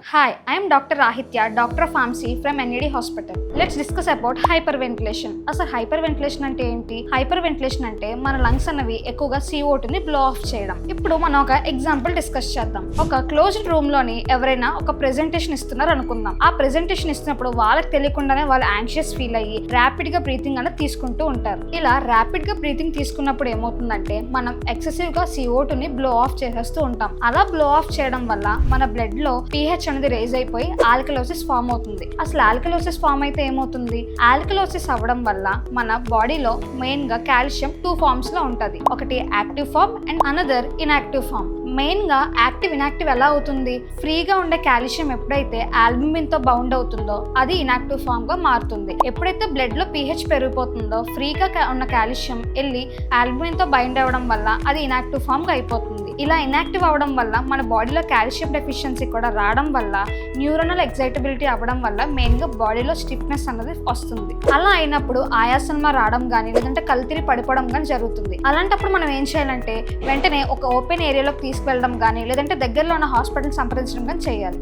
Hi, I am Dr. Rahitya, Doctor of Pharmacy from NED Hospital. Let's discuss about hyperventilation. అసలు hyperventilation అంటే ఏంటి? Hyperventilation అంటే మన lungs అన్నవి ఎక్కువగా CO2ని బ్లో ఆఫ్ చేయడం. ఇప్పుడు మనం ఒక ఎగ్జాంపుల్ డిస్కస్ చేద్దాం. ఒక క్లోజ్డ్ రూమ్ లోని ఎవరైనా ఒక ప్రెజెంటేషన్ ఇస్తున్నారు అనుకుందాం. ఆ ప్రెజెంటేషన్ ఇస్తున్నప్పుడు వాళ్ళకి తెలియకుండానే వాళ్ళు యాంగ్షియస్ ఫీల్ అయ్యి ర్యాపిడ్ గా బ్రీతింగ్ అనేది తీసుకుంటూ ఉంటారు. ఇలా ర్యాపిడ్ గా బ్రీతింగ్ తీసుకున్నప్పుడు ఏమవుతుందంటే మనం ఎక్సెసివ్ గా CO2ని బ్లో ఆఫ్ చేసేస్తూ ఉంటాం. అలా బ్లో ఆఫ్ చేయడం వల్ల మన బ్లడ్ లో pH అనేది రేజ్ అయిపోయి ఆల్కలోసిస్ ఫామ్ అవుతుంది. అసలు ఆల్కలోసిస్ ఫామ్ అయితే ఏమవుతుంది? ఆల్కలోసిస్ అవ్వడం వల్ల మన బాడీలో మెయిన్ గా కాల్షియం 2 ఫార్మ్స్ లో ఉంటది. ఒకటి active form and another inactive form. Main గా యాక్టివ్ ఇన్యాక్టివ్ ఎలా అవుతుంది? ఫ్రీగా ఉండే కాల్షియం ఎప్పుడైతే ఆల్బుమిన్ తో బౌండ్ అవుతుందో అది ఇన్యాక్టివ్ ఫార్మ్ గా మారుతుంది. ఎప్పుడైతే బ్లడ్ లో pH పెరిగిపోతుందో ఫ్రీగా ఉన్న కాల్షియం వెళ్ళి ఆల్బుమిన్ తో బైండ్ అవ్వడం వల్ల అది ఇన్యాక్టివ్ ఫార్మ్ గా అయిపోతుంది. ఇలా ఇన్యాక్టివ్ అవ్వడం వల్ల మన బాడీలో కాల్షియం డెఫిషియన్సీ కూడా రావడం వల్ల న్యూరోనల్ ఎగ్జైటబిలిటీ అవ్వడం వల్ల మెయిన్ గా బాడీలో స్టిఫ్నెస్ అనేది వస్తుంది. అలా అయినప్పుడు ఆయాసంగా రావడం కానీ లేదంటే కళ్ళు పడిపోవడం కానీ జరుగుతుంది. అలాంటప్పుడు మనం ఏం చేయాలంటే వెంటనే ఒక ఓపెన్ ఏరియాలోకి తీసుకువెళ్ళడం కానీ లేదంటే దగ్గరలో ఉన్న హాస్పిటల్ సంప్రదించడం కానీ చేయాలి.